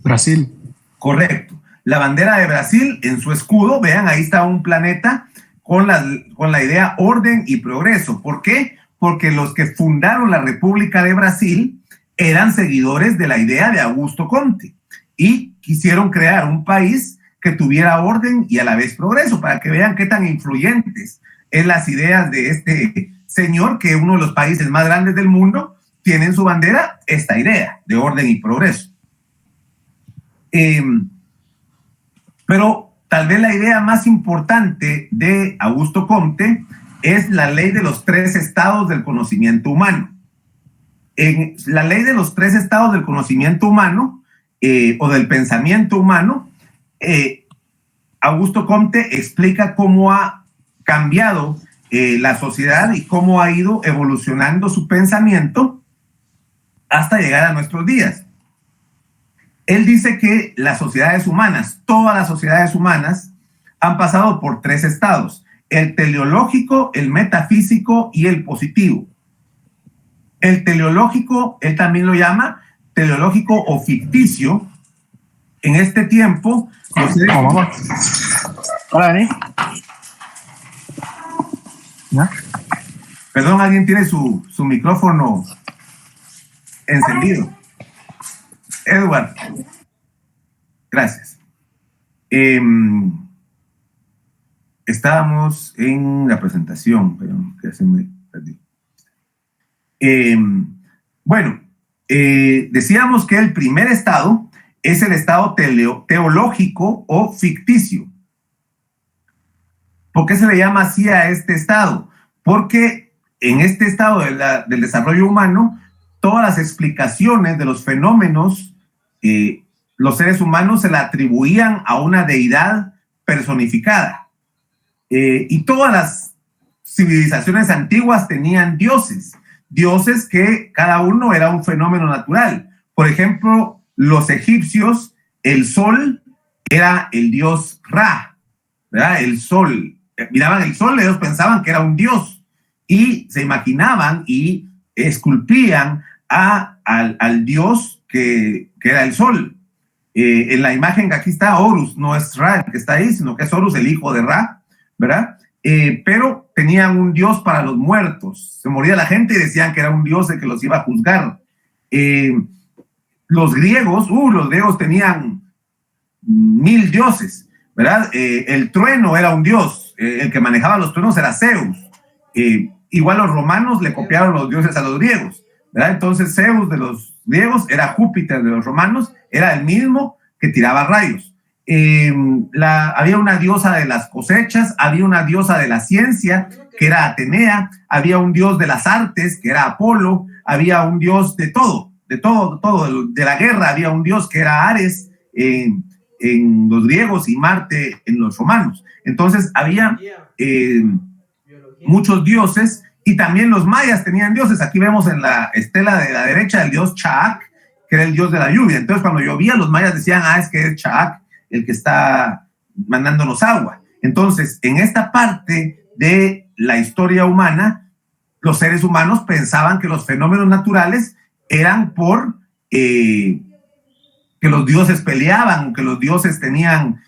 Brasil. Correcto. La bandera de Brasil, en su escudo, vean, ahí está un planeta con la idea orden y progreso. ¿Por qué? Porque los que fundaron la República de Brasil eran seguidores de la idea de Augusto Comte y quisieron crear un país que tuviera orden y a la vez progreso, para que vean qué tan influyentes en las ideas de este señor, que uno de los países más grandes del mundo tiene en su bandera esta idea de orden y progreso. Pero tal vez la idea más importante de Augusto Comte es la ley de los 3 estados del conocimiento humano. En la ley de los 3 estados del conocimiento humano o del pensamiento humano, Augusto Comte explica cómo ha cambiado la sociedad y cómo ha ido evolucionando su pensamiento hasta llegar a nuestros días. Él dice que las sociedades humanas, todas las sociedades humanas, han pasado por 3 estados: el teleológico, el metafísico y el positivo. El teleológico, él también lo llama teleológico o ficticio. En este tiempo, los seres... Hola, Dani. ¿Ya? Perdón, alguien tiene su micrófono encendido. Edward, gracias. Estábamos en la presentación, pero ya se me perdí. Bueno, decíamos que el primer estado es el estado teológico o ficticio. ¿Por qué se le llama así a este estado? Porque en este estado del desarrollo humano, todas las explicaciones de los fenómenos, los seres humanos se la atribuían a una deidad personificada. Y todas las civilizaciones antiguas tenían dioses que cada uno era un fenómeno natural. Por ejemplo, los egipcios, el sol era el dios Ra, ¿verdad? El sol. Miraban el sol, ellos pensaban que era un dios y se imaginaban y esculpían al dios que era el sol. En la imagen que aquí está, Horus, no es Ra el que está ahí, sino que es Horus, el hijo de Ra, ¿verdad? Pero tenían un dios para los muertos. Se moría la gente y decían que era un dios el que los iba a juzgar. Los griegos tenían 1000 dioses, ¿verdad? El trueno era un dios, el que manejaba los truenos era Zeus. Igual los romanos le copiaron los dioses a los griegos, ¿verdad? Entonces Zeus de los griegos era Júpiter de los romanos, era el mismo que tiraba rayos. Había una diosa de las cosechas, había una diosa de la ciencia, que era Atenea, había un dios de las artes, que era Apolo, había un dios de todo, de la guerra, había un dios que era Ares en los griegos y Marte en los romanos. Entonces había muchos dioses, y también los mayas tenían dioses. Aquí vemos en la estela de la derecha el dios Chaac, que era el dios de la lluvia. Entonces cuando llovía, los mayas decían, es que es Chaac el que está mandándonos agua. Entonces, en esta parte de la historia humana, los seres humanos pensaban que los fenómenos naturales eran por que los dioses peleaban, que los dioses tenían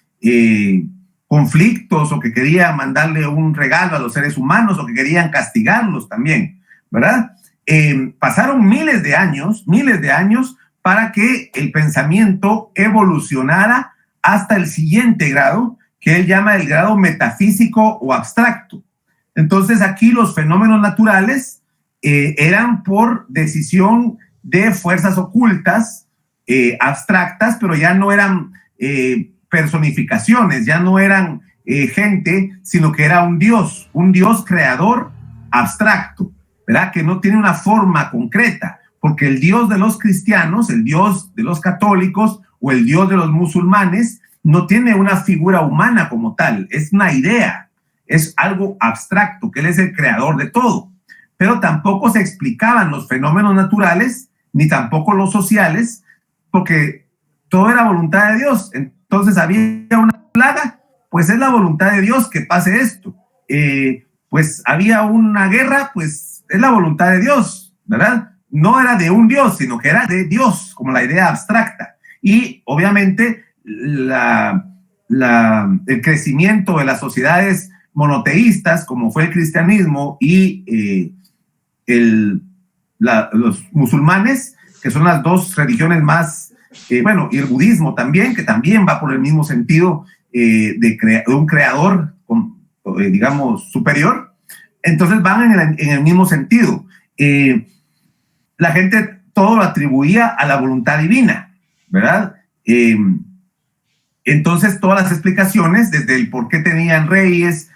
conflictos, o que querían mandarle un regalo a los seres humanos, o que querían castigarlos también, ¿verdad? Pasaron miles de años para que el pensamiento evolucionara hasta el siguiente grado, que él llama el grado metafísico o abstracto. Entonces aquí los fenómenos naturales eran por decisión de fuerzas ocultas, abstractas, pero ya no eran personificaciones, ya no eran gente, sino que era un dios creador abstracto, ¿verdad? Que no tiene una forma concreta, porque el Dios de los cristianos, el Dios de los católicos o el Dios de los musulmanes no tiene una figura humana como tal, es una idea, es algo abstracto, que Él es el creador de todo. Pero tampoco se explicaban los fenómenos naturales, ni tampoco los sociales, porque todo era voluntad de Dios. Entonces había una plaga, pues es la voluntad de Dios que pase esto. Pues había una guerra, pues es la voluntad de Dios, ¿verdad? No era de un Dios, sino que era de Dios, como la idea abstracta. Y obviamente el crecimiento de las sociedades monoteístas, como fue el cristianismo y los musulmanes, que son las dos religiones más, y el budismo también, que también va por el mismo sentido de un creador, digamos, superior. Entonces van en el mismo sentido. La gente todo lo atribuía a la voluntad divina, ¿verdad? Entonces todas las explicaciones, desde el por qué tenían reyes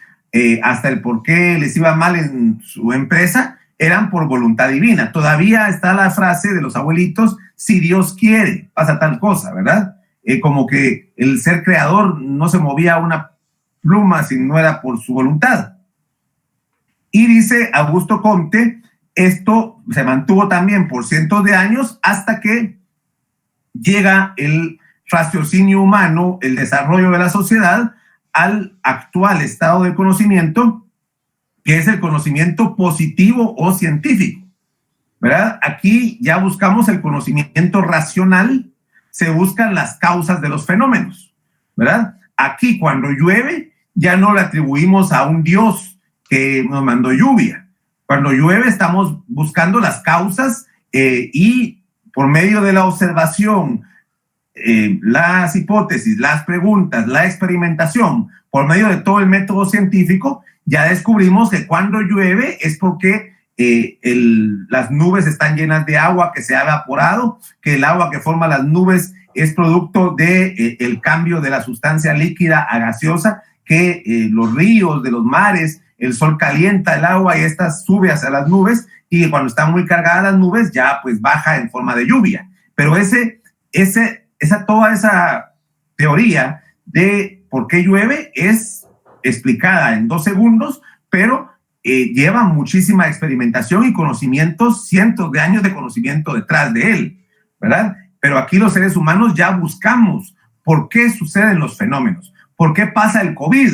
hasta el por qué les iba mal en su empresa, eran por voluntad divina. Todavía está la frase de los abuelitos: si Dios quiere, pasa tal cosa, ¿verdad? Como que el ser creador no se movía una pluma si no era por su voluntad. Y dice Augusto Comte, esto se mantuvo también por cientos de años hasta que llega el raciocinio humano, el desarrollo de la sociedad, al actual estado del conocimiento, que es el conocimiento positivo o científico, ¿verdad? Aquí ya buscamos el conocimiento racional, se buscan las causas de los fenómenos, ¿verdad? Aquí cuando llueve ya no le atribuimos a un Dios que nos mandó lluvia. Cuando llueve estamos buscando las causas y por medio de la observación, las hipótesis, las preguntas, la experimentación, por medio de todo el método científico, ya descubrimos que cuando llueve es porque las nubes están llenas de agua que se ha evaporado, que el agua que forma las nubes es producto de el cambio de la sustancia líquida a gaseosa, que los ríos, de los mares, el sol calienta el agua y esta sube hacia las nubes, y cuando están muy cargadas las nubes ya pues baja en forma de lluvia. Pero toda esa teoría de por qué llueve es explicada en 2 segundos, pero lleva muchísima experimentación y conocimientos, cientos de años de conocimiento detrás de él, ¿verdad? Pero aquí los seres humanos ya buscamos por qué suceden los fenómenos, por qué pasa el COVID.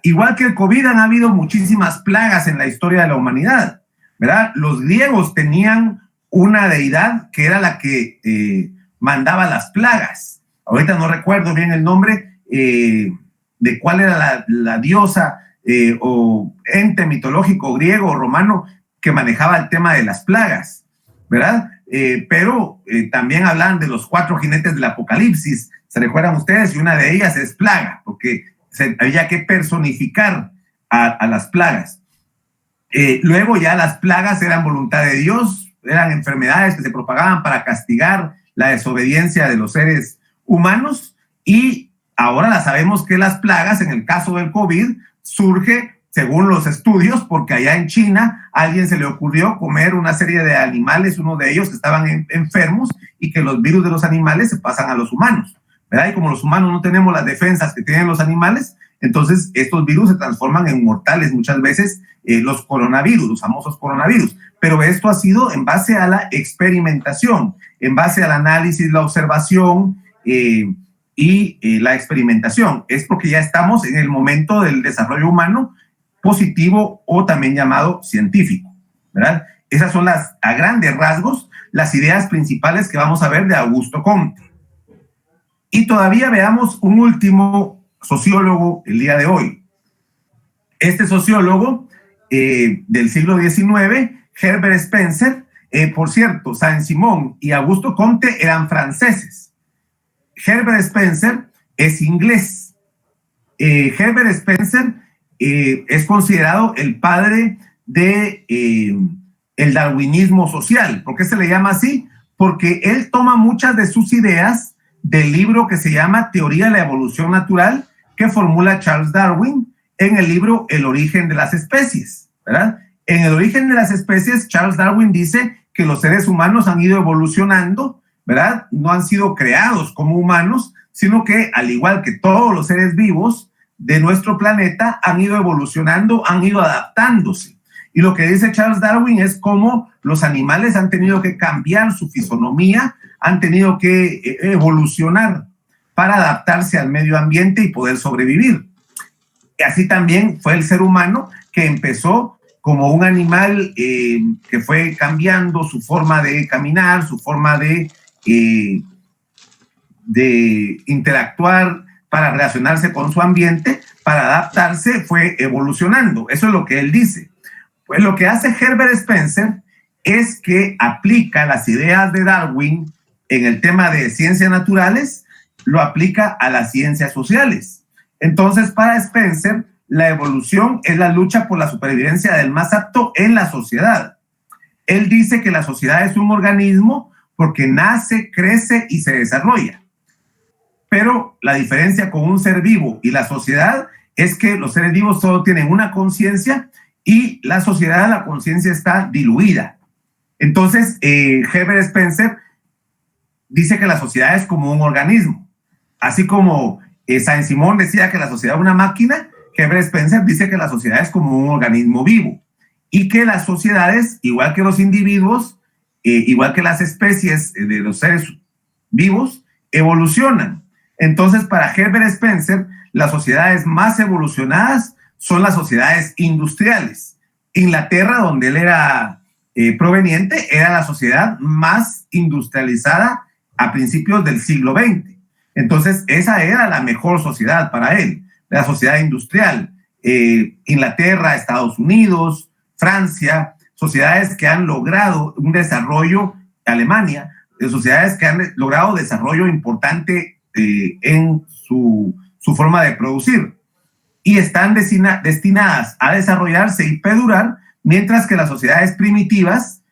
Igual que el COVID, han habido muchísimas plagas en la historia de la humanidad, ¿verdad? Los griegos tenían una deidad que era la que mandaba las plagas. Ahorita no recuerdo bien el nombre de cuál era la diosa o ente mitológico griego o romano que manejaba el tema de las plagas, ¿verdad? Pero también hablan de los 4 jinetes del Apocalipsis, ¿se recuerdan ustedes? Y una de ellas es plaga, porque había que personificar a las plagas. Luego ya las plagas eran voluntad de Dios, eran enfermedades que se propagaban para castigar la desobediencia de los seres humanos, y ahora la sabemos que las plagas, en el caso del COVID, surge según los estudios porque allá en China a alguien se le ocurrió comer una serie de animales, uno de ellos que estaban enfermos, y que los virus de los animales se pasan a los humanos, ¿verdad? Y como los humanos no tenemos las defensas que tienen los animales, entonces estos virus se transforman en mortales muchas veces, los coronavirus, los famosos coronavirus. Pero esto ha sido en base a la experimentación, en base al análisis, la observación y la experimentación. Es porque ya estamos en el momento del desarrollo humano positivo, o también llamado científico. ¿verdad? Esas son a grandes rasgos, las ideas principales que vamos a ver de Augusto Comte. Y todavía veamos un último sociólogo el día de hoy. Este sociólogo del siglo XIX, Herbert Spencer, por cierto, Saint-Simon y Augusto Comte eran franceses. Herbert Spencer es inglés. Herbert Spencer es considerado el padre de el darwinismo social. ¿Por qué se le llama así? Porque él toma muchas de sus ideas del libro que se llama Teoría de la Evolución Natural, que formula Charles Darwin en el libro El origen de las especies, ¿verdad? En El origen de las especies, Charles Darwin dice que los seres humanos han ido evolucionando, ¿verdad? No han sido creados como humanos, sino que, al igual que todos los seres vivos de nuestro planeta, han ido evolucionando, han ido adaptándose. Y lo que dice Charles Darwin es cómo los animales han tenido que cambiar su fisonomía, han tenido que evolucionar para adaptarse al medio ambiente y poder sobrevivir. Y así también fue el ser humano, que empezó como un animal que fue cambiando su forma de caminar, su forma de interactuar para relacionarse con su ambiente, para adaptarse, fue evolucionando. Eso es lo que él dice. Pues lo que hace Herbert Spencer es que aplica las ideas de Darwin en el tema de ciencias naturales, lo aplica a las ciencias sociales. Entonces, para Spencer, la evolución es la lucha por la supervivencia del más apto en la sociedad. Él dice que la sociedad es un organismo porque nace, crece y se desarrolla. Pero la diferencia con un ser vivo y la sociedad es que los seres vivos solo tienen una conciencia y la sociedad, la conciencia está diluida. Entonces, Herbert Spencer dice que la sociedad es como un organismo. Así como Saint-Simon decía que la sociedad es una máquina, Herbert Spencer dice que la sociedad es como un organismo vivo y que las sociedades, igual que los individuos, igual que las especies de los seres vivos, evolucionan. Entonces, para Herbert Spencer, las sociedades más evolucionadas son las sociedades industriales. Inglaterra, donde él era proveniente, era la sociedad más industrializada a principios del siglo XX. Entonces, esa era la mejor sociedad para él, la sociedad industrial. Inglaterra, Estados Unidos, Francia, sociedades que han logrado un desarrollo, Alemania, sociedades que han logrado desarrollo importante en su forma de producir y están destinadas a desarrollarse y perdurar, mientras que las sociedades primitivas,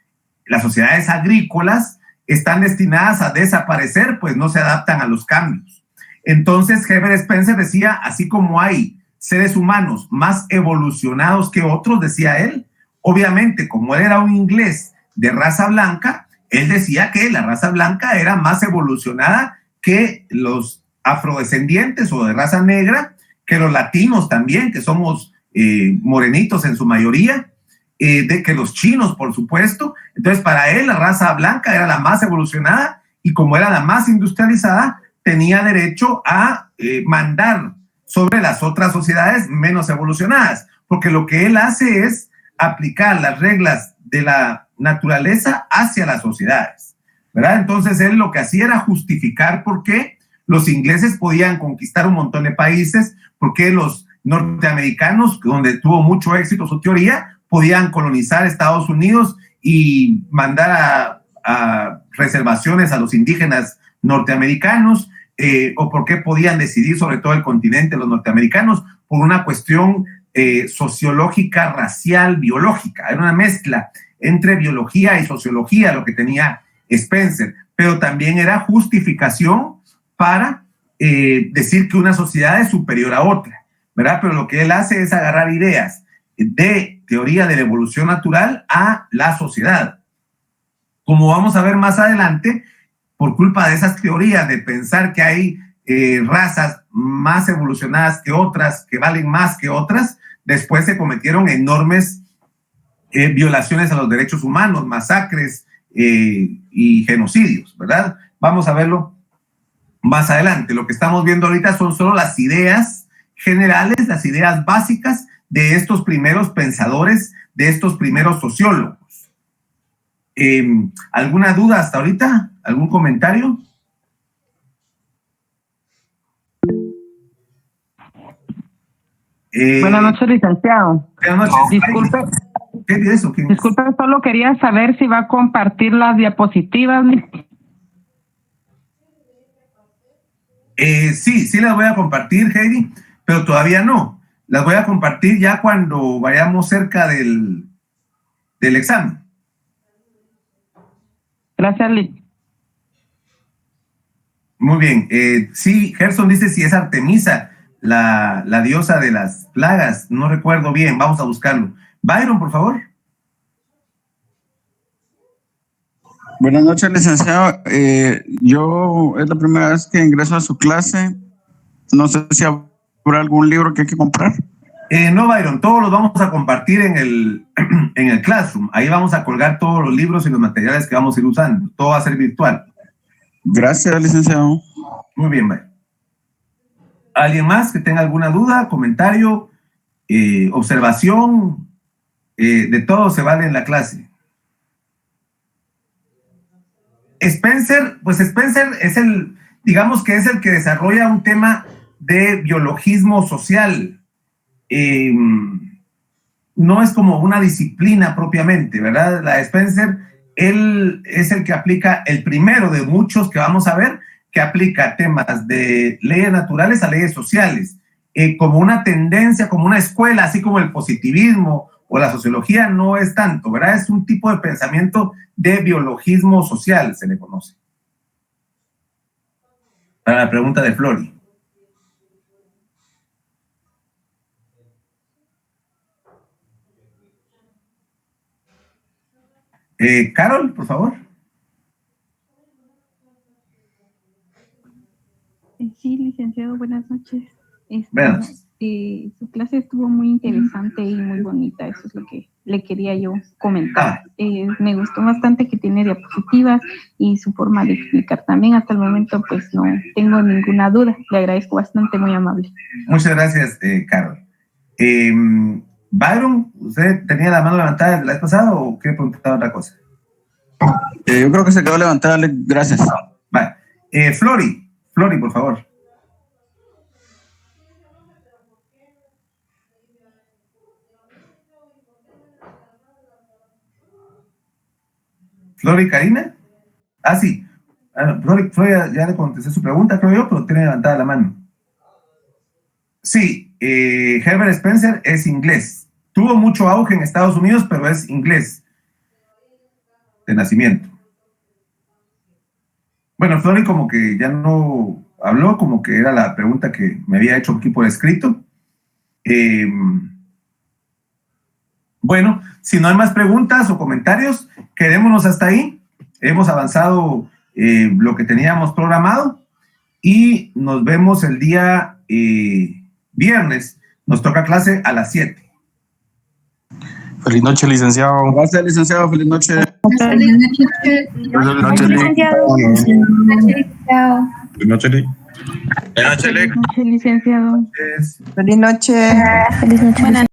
las sociedades agrícolas, están destinadas a desaparecer, pues no se adaptan a los cambios. Entonces, Herbert Spencer decía, así como hay seres humanos más evolucionados que otros, decía él, obviamente, como él era un inglés de raza blanca, él decía que la raza blanca era más evolucionada que los afrodescendientes o de raza negra, que los latinos también, que somos morenitos en su mayoría, que los chinos, por supuesto. Entonces, para él, la raza blanca era la más evolucionada y como era la más industrializada, tenía derecho a mandar sobre las otras sociedades menos evolucionadas, porque lo que él hace es aplicar las reglas de la naturaleza hacia las sociedades, ¿verdad? Entonces, él lo que hacía era justificar por qué los ingleses podían conquistar un montón de países, por qué los norteamericanos, donde tuvo mucho éxito su teoría, podían colonizar Estados Unidos y mandar a reservaciones a los indígenas norteamericanos, o por qué podían decidir sobre todo el continente los norteamericanos, por una cuestión sociológica, racial, biológica. Era una mezcla entre biología y sociología lo que tenía Spencer, pero también era justificación para decir que una sociedad es superior a otra, ¿verdad? Pero lo que él hace es agarrar ideas de teoría de la evolución natural a la sociedad. Como vamos a ver más adelante, por culpa de esas teorías de pensar que hay razas más evolucionadas que otras, que valen más que otras, después se cometieron enormes violaciones a los derechos humanos, masacres y genocidios, ¿verdad? Vamos a verlo más adelante. Lo que estamos viendo ahorita son solo las ideas generales, las ideas básicas de estos primeros pensadores, de estos primeros sociólogos. ¿Alguna duda hasta ahorita? ¿Algún comentario? Buenas noches, licenciado. Buenas noches. Disculpe, ¿Qué es eso? disculpe, solo quería saber si va a compartir las diapositivas. Sí las voy a compartir, Heidi, pero todavía no. Las voy a compartir ya cuando vayamos cerca del examen. Gracias, Lic. Muy bien. Sí, Gerson dice si es Artemisa, la diosa de las plagas. No recuerdo bien, vamos a buscarlo. Byron, por favor. Buenas noches, licenciado. Yo es la primera vez que ingreso a su clase. No sé si habrá algún libro que hay que comprar. No, Byron, todos los vamos a compartir en el Classroom. Ahí vamos a colgar todos los libros y los materiales que vamos a ir usando. Todo va a ser virtual. Gracias, licenciado. Muy bien, Byron. ¿Alguien más que tenga alguna duda, comentario, observación? De todo se vale en la clase. Spencer es digamos que es el que desarrolla un tema de biologismo social. No es como una disciplina propiamente, ¿verdad? La Spencer, él es el que aplica, el primero de muchos que vamos a ver, que aplica temas de leyes naturales a leyes sociales, como una tendencia, como una escuela, así como el positivismo o la sociología no es tanto, ¿verdad? Es un tipo de pensamiento de biologismo social, se le conoce. Para la pregunta de Flori. Carol, por favor. Sí, licenciado, buenas noches. Buenas noches. Su clase estuvo muy interesante y muy bonita, eso es lo que le quería yo comentar. Me gustó bastante que tiene diapositivas y su forma de explicar también. Hasta el momento pues no tengo ninguna duda, le agradezco bastante, muy amable. Muchas gracias, Carol. Byron, ¿usted tenía la mano levantada la vez pasada o quiere preguntar otra cosa? Yo creo que se quedó levantada, gracias. Vale. Flori, por favor. Flori Karina. Sí. Flori ya le contesté su pregunta, creo yo, pero tiene levantada la mano. Sí, Herbert Spencer es inglés. Tuvo mucho auge en Estados Unidos, pero es inglés de nacimiento. Bueno, Flori como que ya no habló, como que era la pregunta que me había hecho aquí por escrito. Bueno, si no hay más preguntas o comentarios, quedémonos hasta ahí. Hemos avanzado lo que teníamos programado y nos vemos el día viernes. Nos toca clase a las 7. Feliz noche, licenciado. Gracias, licenciado. Feliz noche. Feliz noche. Feliz noche, licenciado. Feliz noche, Lic. Feliz noche, licenciado. Feliz noche. Feliz noche. Buenas